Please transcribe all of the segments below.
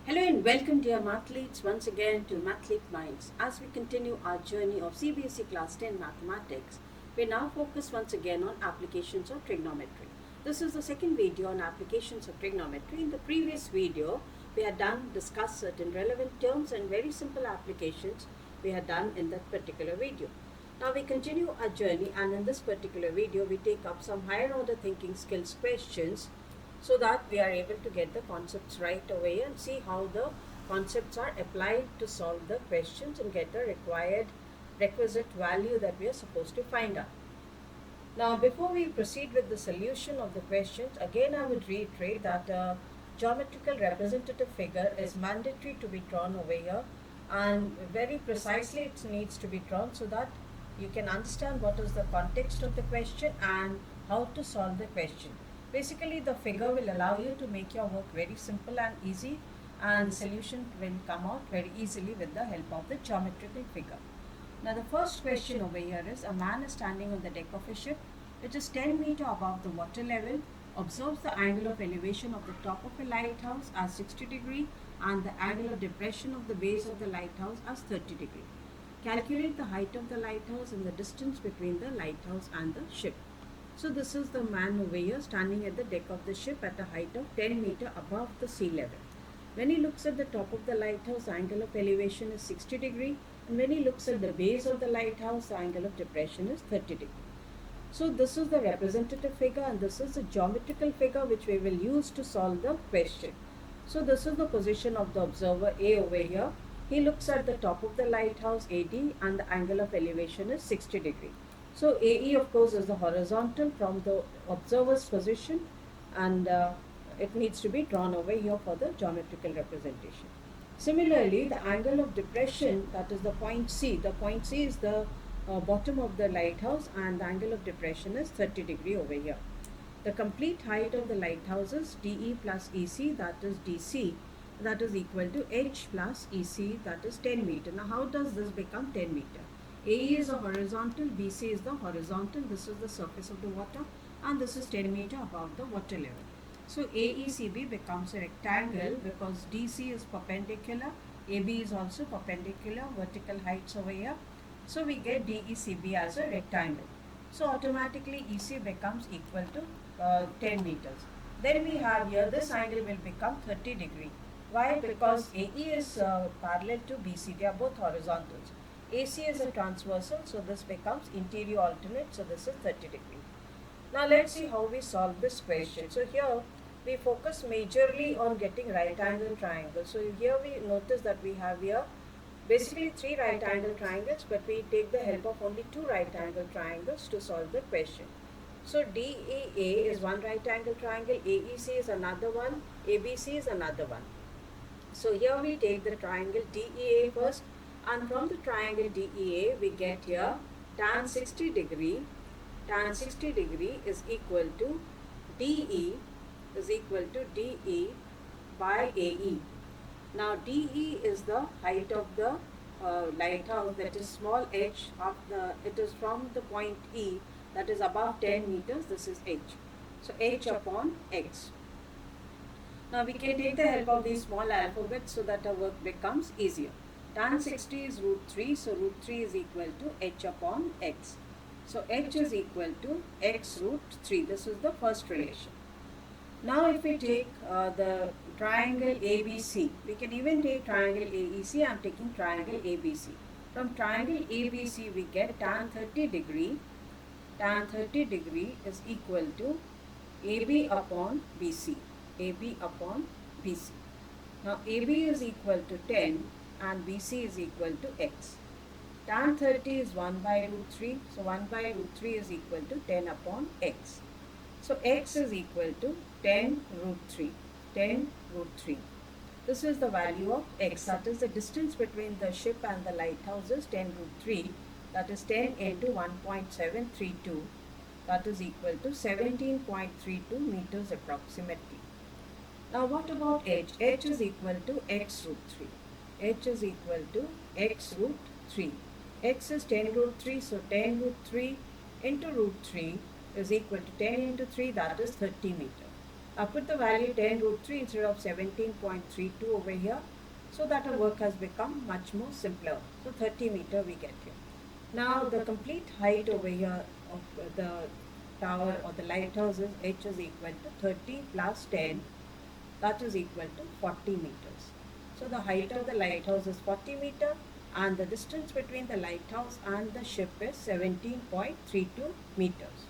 Hello and welcome dear Mathletes once again to Mathlete Minds. As we continue our journey of CBSE Class 10 Mathematics, we now focus once again on applications of trigonometry. This is the second video on applications of trigonometry. In the previous video, we had discussed certain relevant terms and very simple applications we had done in that particular video. Now we continue our journey, and in this particular video, we take up some higher order thinking skills questions so that we are able to get the concepts right away and see how the concepts are applied to solve the questions and get the requisite value that we are supposed to find out. Now, before we proceed with the solution of the questions, again I would reiterate that a geometrical representative figure is mandatory to be drawn over here, and very precisely it needs to be drawn so that you can understand what is the context of the question and how to solve the question. Basically, the figure will allow you to make your work very simple and easy, and the solution will come out very easily with the help of the geometrical figure. Now, the first question over here is: a man is standing on the deck of a ship which is 10 meters above the water level, observes the angle of elevation of the top of a lighthouse as 60 degree and the angle of depression of the base of the lighthouse as 30 degree. Calculate the height of the lighthouse and the distance between the lighthouse and the ship. So this is the man over here standing at the deck of the ship at a height of 10 meters above the sea level. When he looks at the top of the lighthouse, the angle of elevation is 60 degree, and when he looks at the base of the lighthouse, the angle of depression is 30 degree. So this is the representative figure, and this is the geometrical figure which we will use to solve the question. So this is the position of the observer A over here. He looks at the top of the lighthouse AD, and the angle of elevation is 60 degree. So AE of course is the horizontal from the observer's position, and it needs to be drawn over here for the geometrical representation. Similarly, the angle of depression, that is the point C. The point C is the bottom of the lighthouse, and the angle of depression is 30 degree over here. The complete height of the lighthouse is DE plus EC, that is DC, that is equal to H plus EC, that is 10 meter. Now how does this become 10 meter? AE is a horizontal, BC is the horizontal, this is the surface of the water, and this is 10 meter above the water level. So AECB becomes a rectangle because DC is perpendicular, AB is also perpendicular, vertical heights over here. So we get DECB as a rectangle. So automatically EC becomes equal to 10 meters. Then we have here this angle will become 30 degree. Why? Because AE is parallel to BC, they are both horizontals. AC is a transversal, so this becomes interior alternate, so this is 30 degree. Now let's see how we solve this question. So here we focus majorly on getting right angle triangles. So here we notice that we have here basically 3 right angle triangles, but we take the help of only 2 right angle triangles to solve the question. So DEA is one right angle triangle, AEC is another one, ABC is another one. So here we take the triangle DEA first, and from the triangle DEA we get here tan 60 degree is equal to DE by AE. Now DE is the height of the lighthouse, that is small h of it is from the point E, that is above 10 meters, this is h. So h upon x. Now we can take the help of these small alphabets so that our work becomes easier. Tan 60 is root 3, so root 3 is equal to h upon x. So h is equal to x root 3. This is the first relation. Now if we take the triangle ABC, we can even take triangle AEC. I am taking triangle ABC. From triangle ABC we get tan 30 degree. Tan 30 degree is equal to AB upon BC. AB upon BC. Now AB is equal to 10 and BC is equal to x. Tan 30 is 1 by root 3. So 1 by root 3 is equal to 10 upon x. So x is equal to 10 root 3. 10 root 3. This is the value of x. That is the distance between the ship and the lighthouse is 10 root 3. That is 10 into 1.732. That is equal to 17.32 meters approximately. Now what about h? H is equal to x root 3. H is equal to x root 3. X is 10 root 3, so 10 root 3 into root 3 is equal to 10 into 3, that is 30 meter. Put the value 10 root 3 instead of 17.32 over here, so that our work has become much more simpler. So 30 meter we get here. Now the complete height over here of the tower or the lighthouse is h is equal to 30 plus 10, that is equal to 40 meters. So the height of the lighthouse is 40 meter and the distance between the lighthouse and the ship is 17.32 meters.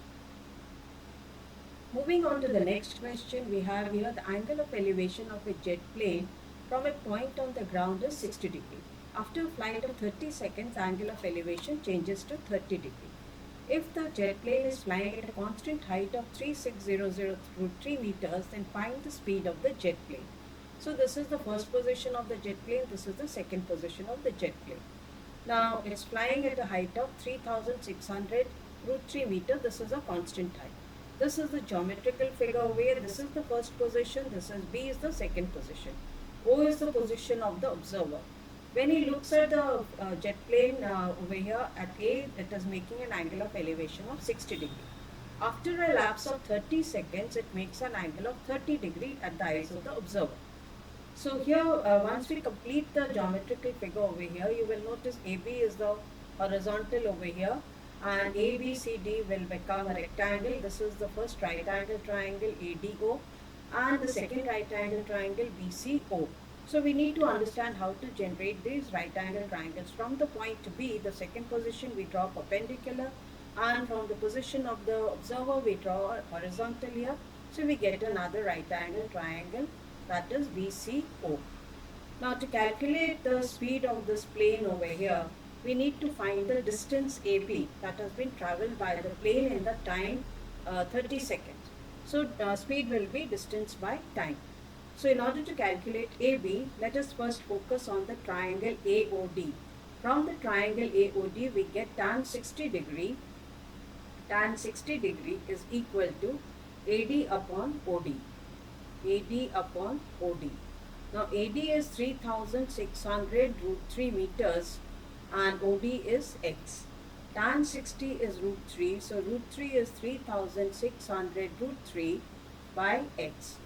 Moving on to the next question, we have here the angle of elevation of a jet plane from a point on the ground is 60 degree. After a flight of 30 seconds, angle of elevation changes to 30 degree. If the jet plane is flying at a constant height of 3600 meters, then find the speed of the jet plane. So this is the first position of the jet plane, this is the second position of the jet plane. Now it's flying at a height of 3600 root 3 meter, this is a constant height. This is the geometrical figure over here, this is the first position, this is B is the second position. O is the position of the observer. When he looks at the jet plane over here at A, it is making an angle of elevation of 60 degree. After a lapse of 30 seconds, it makes an angle of 30 degree at the eyes of the observer. So here, once we complete the geometrical figure over here, you will notice AB is the horizontal over here and ABCD will become a rectangle. This is the first right angle triangle ADO and the second right angle triangle BCO. So we need to understand how to generate these right angle triangles. From the point B, the second position, we draw perpendicular, and from the position of the observer we draw horizontal here. So we get another right angle triangle, that is BCO. Now to calculate the speed of this plane over here, we need to find the distance AB that has been travelled by the plane in the time 30 seconds. So speed will be distance by time. So in order to calculate AB, let us first focus on the triangle AOD. From the triangle AOD, we get tan 60 degree. Tan 60 degree is equal to AD upon OD. AD upon OD. Now AD is 3600 root 3 meters and OD is X. Tan 60 is root 3, so root 3 is 3600 root 3 by X.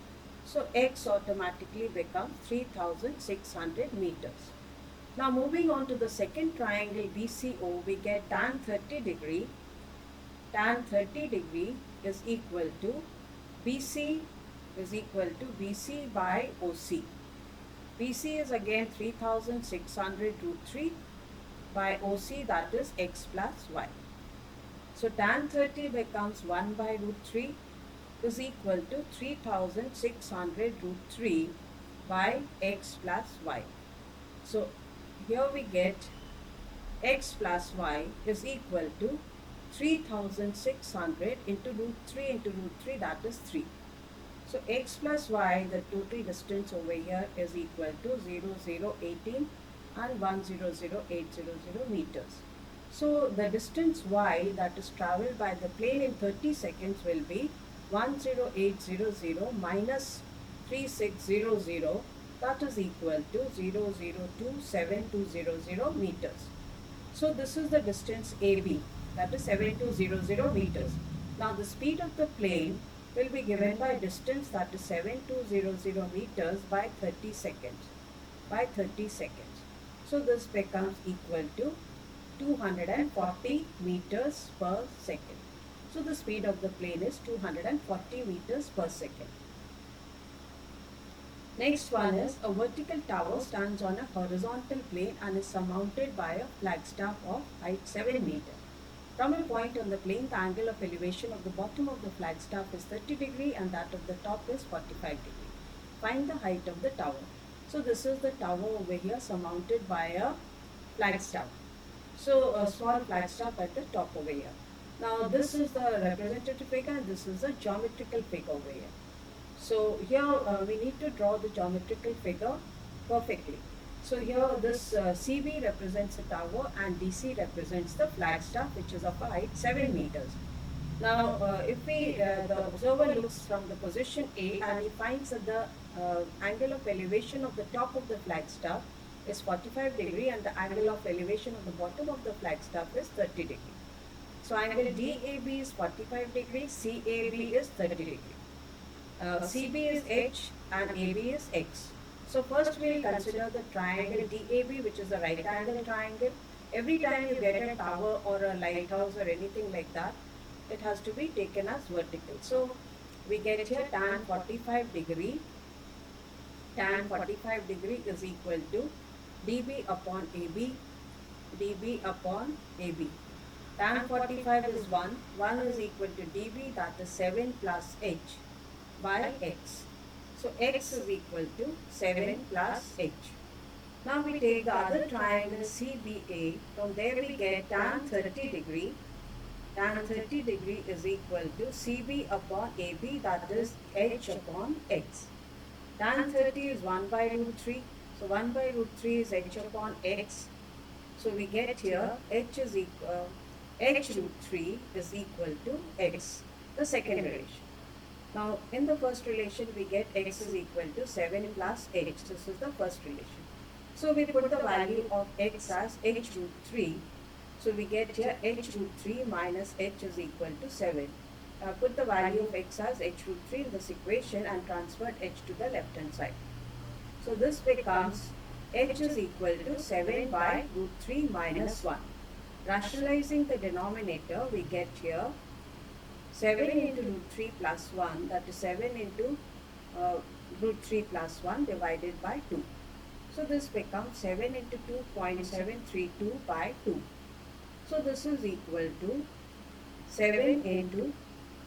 So X automatically becomes 3600 meters. Now moving on to the second triangle BCO, we get tan 30 degree. Tan 30 degree is equal to BC by OC. BC is again 3600 root 3 by OC, that is X plus Y. So tan 30 becomes 1 by root 3 is equal to 3600 root 3 by X plus Y. So here we get X plus Y is equal to 3600 into root 3, that is 3. So X plus Y, the total distance over here is equal to 0018 and 100800 meters. So the distance Y that is travelled by the plane in 30 seconds will be 10800 minus 3600, that is equal to 0027,200 meters. So this is the distance AB, that is 7200 meters. Now the speed of the plane will be given by distance, that is 7200 meters by 30 seconds. So this becomes equal to 240 meters per second. So the speed of the plane is 240 meters per second. Next one is a vertical tower stands on a horizontal plane and is surmounted by a flagstaff of height 7 meters. From a point on the plane, the angle of elevation of the bottom of the flagstaff is 30 degree and that of the top is 45 degree. Find the height of the tower. So this is the tower over here surmounted by a flagstaff. So a small flagstaff at the top over here. Now this is the representative figure and this is the geometrical figure over here. So here we need to draw the geometrical figure perfectly. So here this CB represents the tower and DC represents the flagstaff, which is of a height 7 meters. Now if the observer looks from the position A and he finds that the angle of elevation of the top of the flagstaff is 45 degree and the angle of elevation of the bottom of the flagstaff is 30 degree. So angle DAB is 45 degree, CAB is 30 degree. CB is H and AB is X. So first we'll consider the triangle DAB, which is a right angle triangle. Every time you get a tower or a lighthouse or anything like that, it has to be taken as vertical. So we get here tan 45 degree. Tan 45 degree is equal to dB upon AB, dB upon AB. Tan 45 is 1. 1 is equal to dB, that is 7 plus h by x. So x is equal to 7 plus h. Now we take the other triangle CBA. From there we get tan 30 degree. Tan 30 degree is equal to CB upon AB, that is h upon x. Tan 30 is 1 by root 3. So 1 by root 3 is h upon x. So we get here h root 3 is equal to x, the second relation. Now in the first relation we get x is equal to 7 plus h. This is the first relation. So we put the value of x as h root 3. So we get here h root 3 minus h is equal to 7. Put the value of x as h root 3 in this equation and transfer h to the left hand side. So this becomes h is equal to 7 by root 3 minus 1. Rationalizing the denominator, we get here 7 into root 3 plus 1, that is 7 into root 3 plus 1 divided by 2. So this becomes 7 into 2.732 by 2. So this is equal to 7 into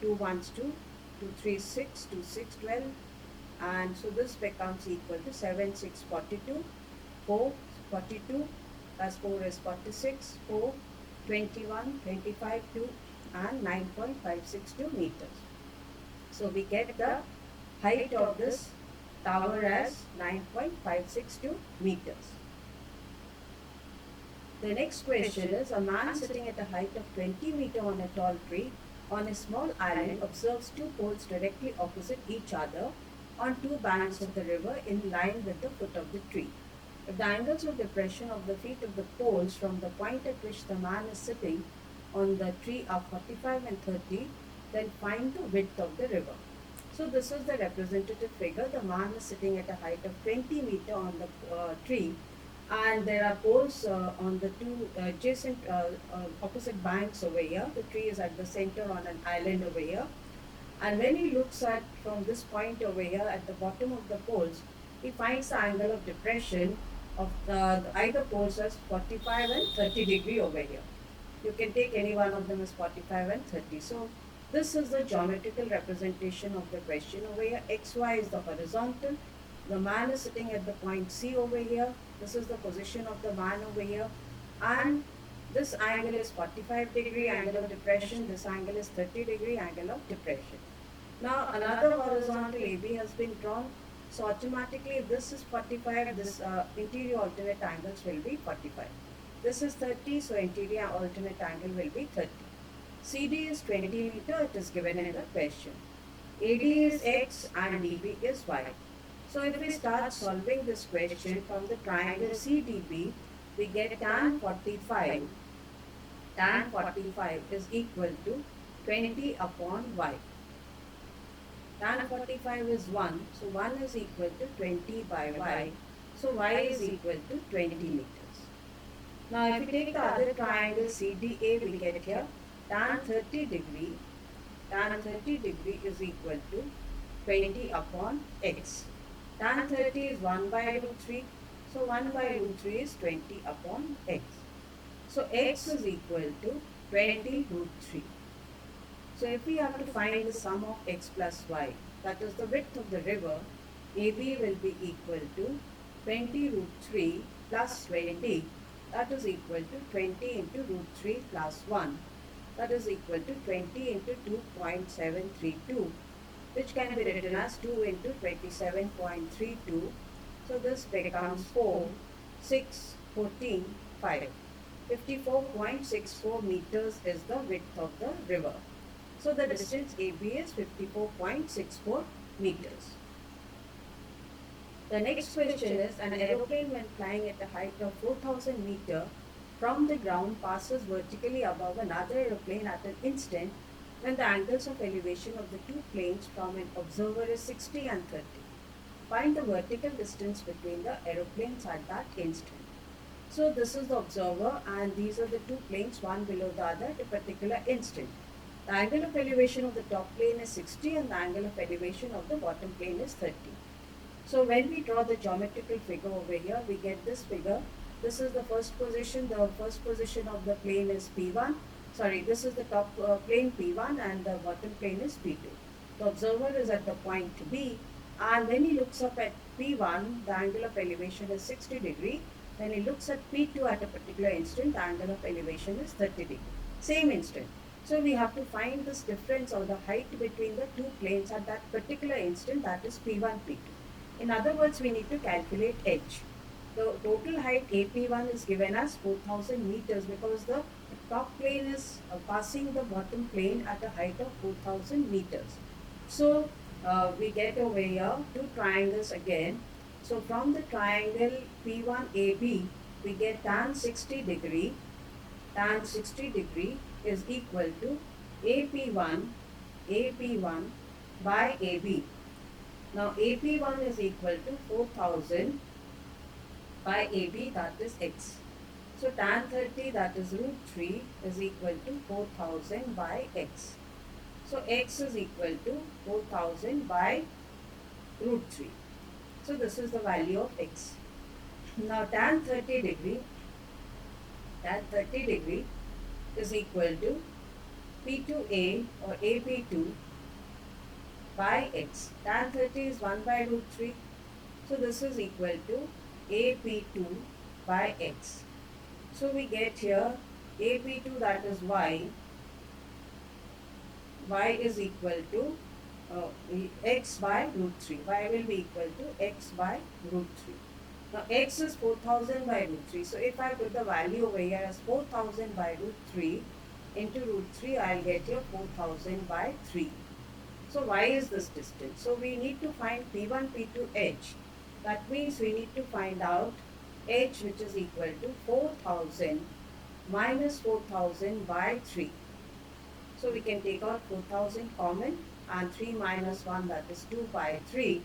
2 ones 2, 2 3 6, 2 6 12, and so this becomes equal to 7 6 42, 4 42, plus 4 is 46, 4 21, 25 2, and 9.562 meters. So we get the height of this tower as 9.562 meters. The next question is, a man sitting at a height of 20 meters on a tall tree on a small island observes two poles directly opposite each other on two banks of the river in line with the foot of the tree. If the angles of depression of the feet of the poles from the point at which the man is sitting on the tree are 45 and 30, then find the width of the river. So this is the representative figure. The man is sitting at a height of 20 meters on the tree, and there are poles on the two adjacent opposite banks over here. The tree is at the center on an island over here. And when he looks at from this point over here at the bottom of the poles, he finds the angle of depression of either poles as 45 and 30 degree over here. You can take any one of them as 45 and 30. So this is the geometrical representation of the question over here. XY is the horizontal. The man is sitting at the point C over here. This is the position of the man over here. And this angle is 45 degree angle of depression. This angle is 30 degree angle of depression. Now another horizontal AB has been drawn. So automatically if this is 45, this interior alternate angles will be 45. This is 30, so interior alternate angle will be 30. CD is 20 meter, it is given in the question. AD is X and DB is Y. So if we start solving this question from the triangle CDB, we get tan 45. Tan 45 is equal to 20 upon Y. Tan 45 is 1, so 1 is equal to 20 by Y. So Y is equal to 20 meters. Now if we take the other triangle CDA, we get here tan 30 degree. Tan 30 degree is equal to 20 upon X. Tan 30 is 1 by root 3. So 1 by root 3 is 20 upon X. So X is equal to 20 root 3. So if we have to find the sum of X plus Y, that is the width of the river, AB will be equal to 20 root 3 plus 20. That is equal to 20 into root 3 plus 1. That is equal to 20 into 2.732, which can be written as 2 into 27.32. So this becomes 4, 6, 14, 5. 54.64 meters is the width of the river. So the distance AB is 54.64 meters. The next question is, an aeroplane when flying at a height of 4,000 meters from the ground passes vertically above another aeroplane at an instant when the angles of elevation of the two planes from an observer is 60 and 30. Find the vertical distance between the aeroplanes at that instant. So this is the observer and these are the two planes, one below the other at a particular instant. The angle of elevation of the top plane is 60 and the angle of elevation of the bottom plane is 30. So when we draw the geometrical figure over here, we get this figure. This is the first position. The first position of the plane is P1. Sorry, this is the top plane P1 and the bottom plane is P2. The observer is at the point B, and when he looks up at P1, the angle of elevation is 60 degree. When he looks at P2 at a particular instant, the angle of elevation is 30 degree. Same instant. So we have to find this difference or the height between the two planes at that particular instant, that is P1, P2. In other words, we need to calculate h. The total height AP1 is given as 4000 meters because the top plane is passing the bottom plane at a height of 4000 meters. So we get over here two triangles again. So from the triangle P1AB, we get tan 60 degree. Tan 60 degree is equal to AP1 by AB. Now AP1 is equal to 4000 by AB, that is x. So tan 30, that is root 3, is equal to 4000 by x. So x is equal to 4000 by root 3. So this is the value of x. Now tan 30 degree is equal to P2A or AP2 by x. Tan 30 is 1 by root 3. So this is equal to AP2 by x. So we get here AP2, that is y. Y is equal to x by root 3. Y will be equal to x by root 3. Now x is 4000 by root 3. So if I put the value over here as 4000 by root 3 into root 3, I'll get here 4000 by 3. So y is this distance. So we need to find P1, P2, h. That means we need to find out h, which is equal to 4000 minus 4000 by 3. So we can take out 4000 common and 3 minus 1, that is 2 by 3.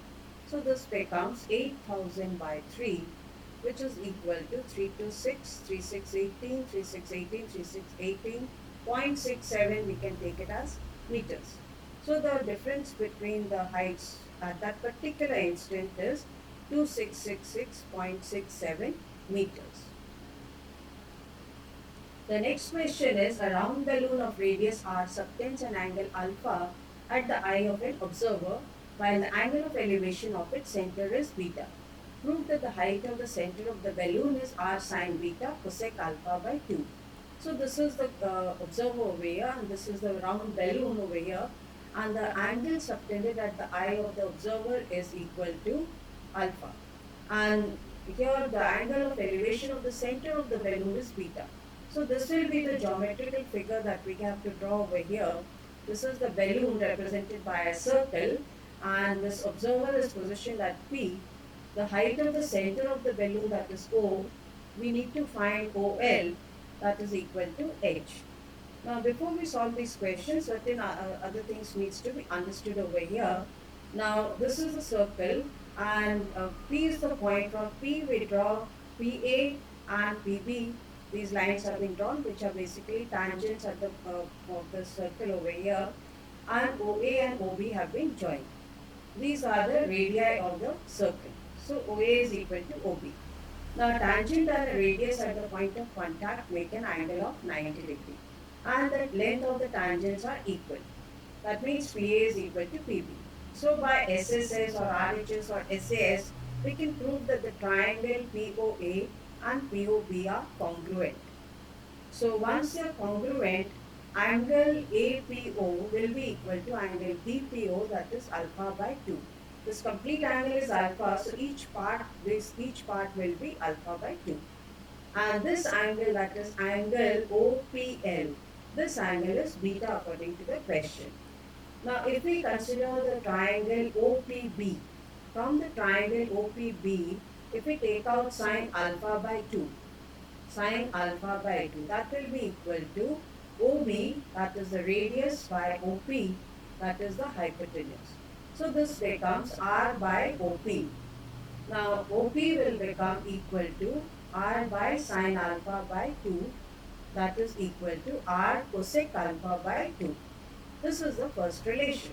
So this becomes 8000 by 3, which is equal to 3 to 6, 3 6 18, 3 6 18, 3 6 18, 0.67 we can take it as meters. So the difference between the heights at that particular instant is 2666.67 meters. The next question is, a round balloon of radius r subtends an angle alpha at the eye of an observer while the angle of elevation of its center is beta. Prove that the height of the center of the balloon is r sine beta cosec alpha by 2. So this is the observer over here and this is the round balloon over here, and the angle subtended at the eye of the observer is equal to alpha. And here the angle of elevation of the center of the balloon is beta. So this will be the geometrical figure that we have to draw over here. This is the balloon represented by a circle and this observer is positioned at P. The height of the center of the balloon, that is O, we need to find OL, that is equal to h. Now before we solve these questions, certain other things needs to be understood over here. Now this is the circle and P is the point. From P we draw PA and PB. These lines have been drawn, which are basically tangents at the of the circle over here, and OA and OB have been joined. These are the radii of the circle. So OA is equal to OB. Now tangent and the radius at the point of contact make an angle of 90 degree, and the length of the tangents are equal. That means PA is equal to PB. So by SSS or RHS or SAS, we can prove that the triangle POA and POB are congruent. So once they are congruent, angle APO will be equal to angle BPO, that is alpha by 2. This complete angle is alpha, so each part will be alpha by 2. And this angle, that is angle OPL, this angle is beta according to the question. Now if we consider the triangle OPB, from the triangle OPB, if we take out sine alpha by 2, that will be equal to OB, that is the radius, by OP, that is the hypotenuse. So this becomes R by OP. Now OP will become equal to R by sine alpha by 2, that is equal to R cosec alpha by 2. This is the first relation.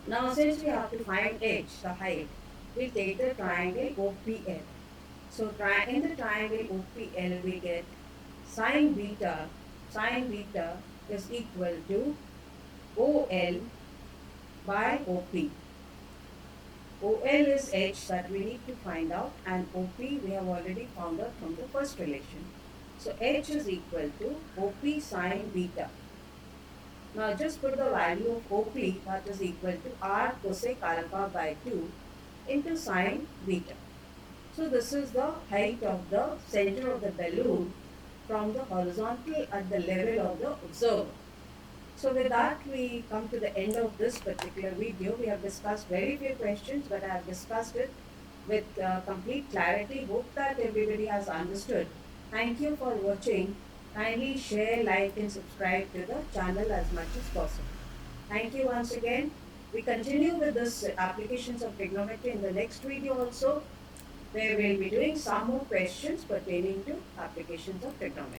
Now since we have to find h, the height, we take the triangle OPL. So in the triangle OPL we get sine beta is equal to OL by OP. OL is h that we need to find out, and OP we have already found out from the first relation. So h is equal to OP sine beta. Now just put the value of OP, that is equal to R cosec alpha by 2 into sine beta. So this is the height of the center of the balloon from the horizontal at the level of the observer. So with that, we come to the end of this particular video. We have discussed very few questions, but I have discussed it with complete clarity. Hope that everybody has understood. Thank you for watching. Kindly share, like and subscribe to the channel as much as possible. Thank you once again. We continue with this applications of trigonometry in the next video also, where we'll be doing some more questions pertaining to applications of trigonometry.